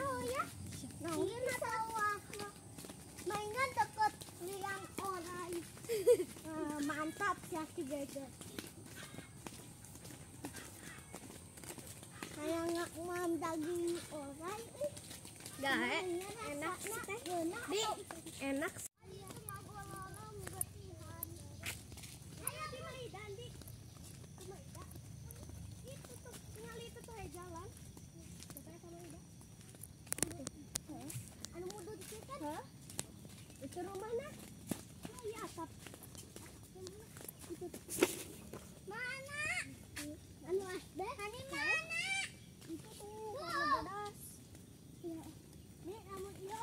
tahu ya. Ini sawah. Mainan deket liang orang. Mantap ya si Gege. Kayak ngam daging orang. Gak enak Di enak. Itu rumahnya? Oh iya atap. Itu mana? Anu asbes? Hani mana? Itu tuh bodas. Ya. Nih kamu iya.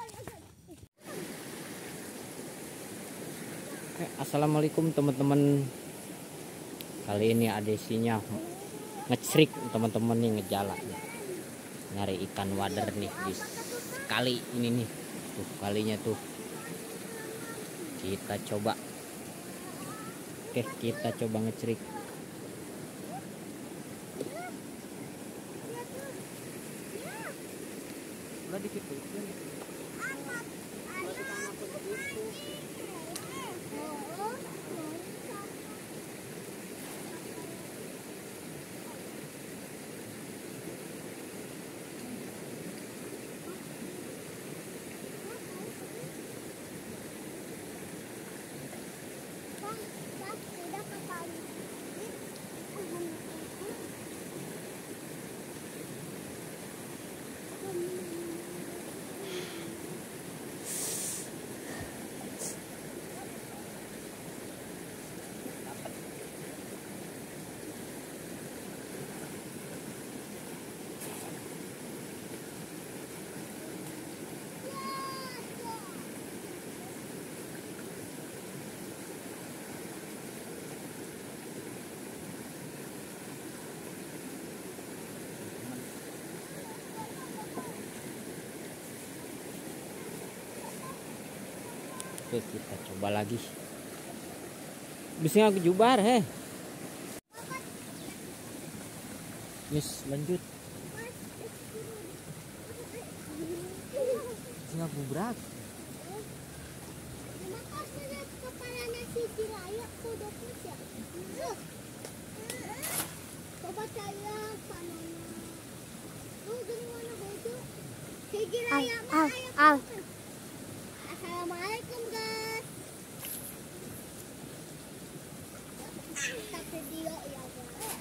Assalamualaikum teman-teman. Kali ini adesinya ngecrik teman-teman nih, ngejalan nyari ikan wader nih di kali ini nih. Tuh kalinya tuh. Kita coba. Oke, kita coba ngecrik. Udah dikit tuh. Oke, kita coba lagi. Bisnya kejubar heh. Yes, lanjut. Bisnya gubrak. Coba saya panahnya. Oh, gini mana baju? Assalamualaikum guys. Kita video ya guys.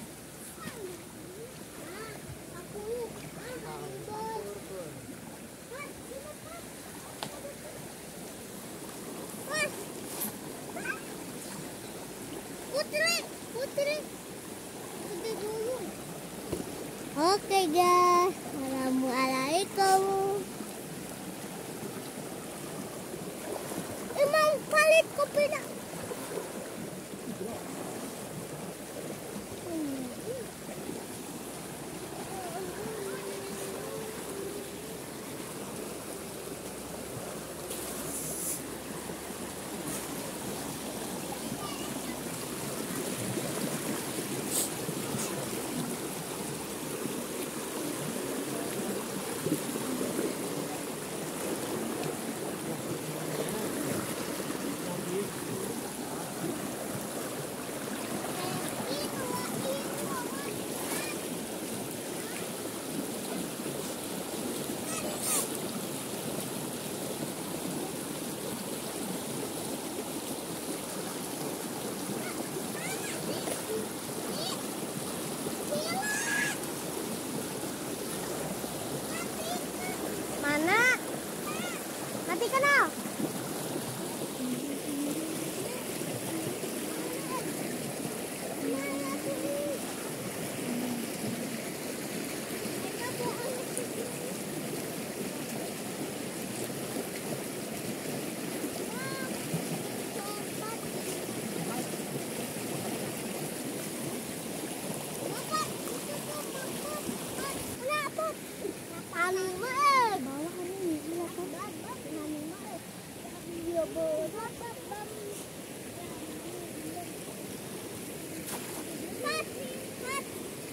Aku Putri dulu. Oke guys. Assalamualaikum. Emang palit kopi nak?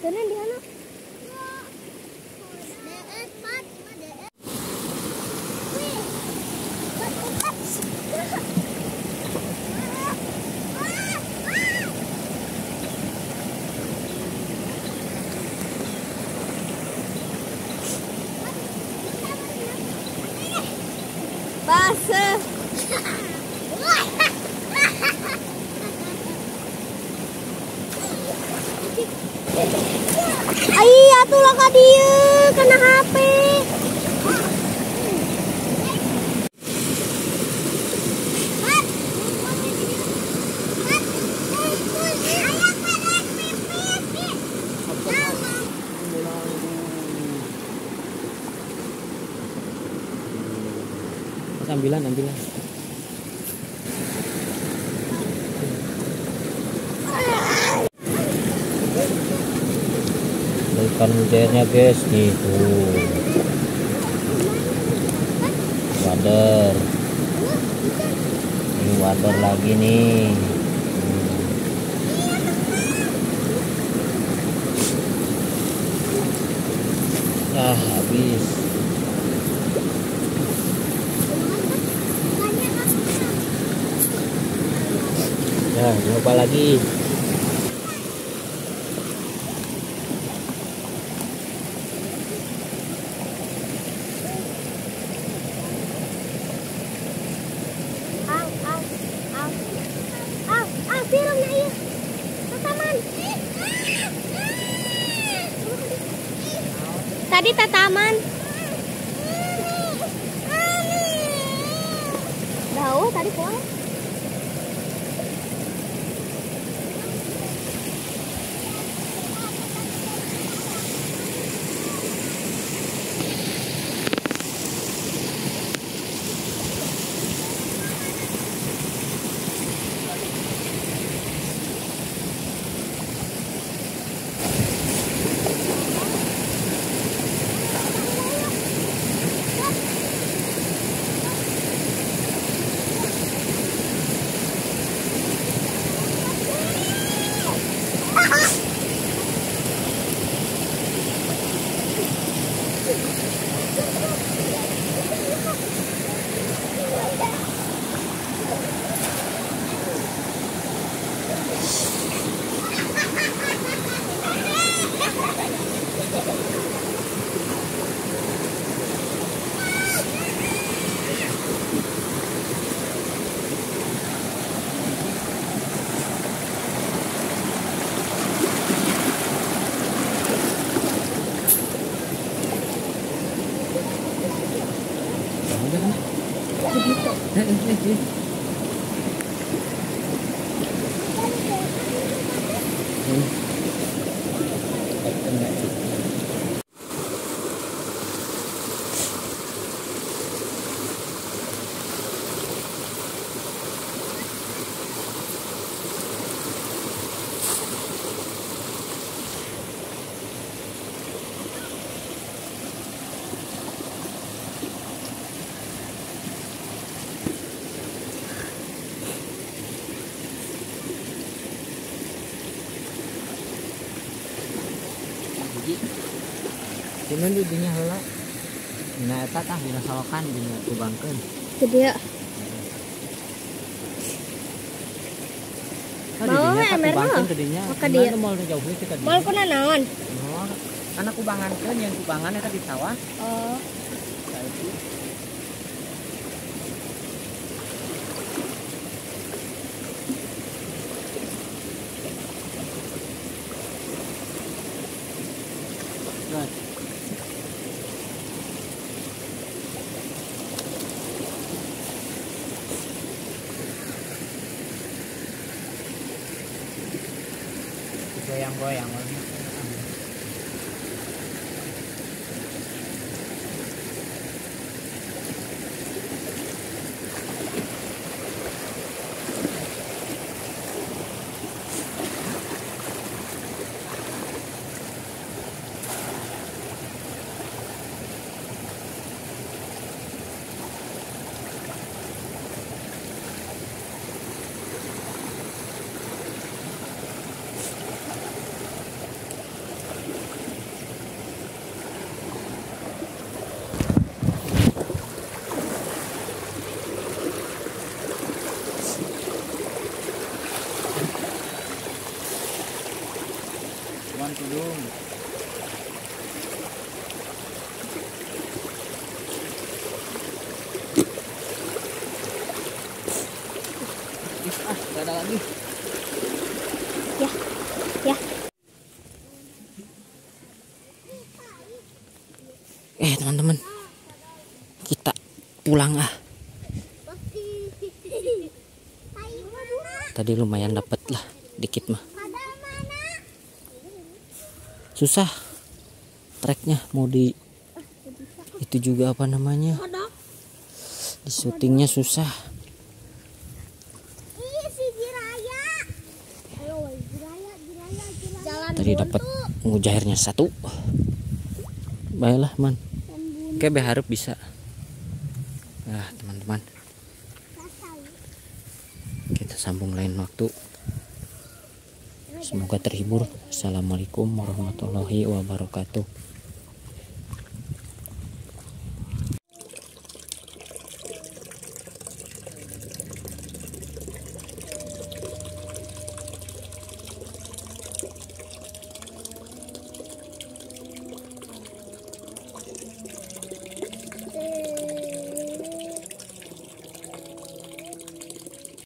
Tenan di sana. Basah. Iya tuh lah kak dia kena HP. Ambilan. Ikan mujairnya guys nih tuh. Wader. Ini wader lagi nih. Habis. Ya, coba lagi. Sirumnya iya. Tataman. Tadi tataman. Tahu tadi poin. Cuman di dinya heula. Dina eta tah dina salokan dina kubangkeun. Itu dia. Mau emer mah. Maka dia moal jauh we kita. Moal kuna naon? Oh, kana kubangankeun yang kubangan eta di sawah. Oh. Goyang-goyang. lagi. Ya, ya. Teman-teman, kita pulang ah. Tadi lumayan dapet lah, dikit mah. Susah treknya, mau di itu juga apa namanya, di syutingnya susah. Tadi dapat mujairnya 1. Baiklah man, oke berharap bisa. Nah teman-teman, kita sambung lain waktu. Semoga terhibur. Assalamualaikum warahmatullahi wabarakatuh.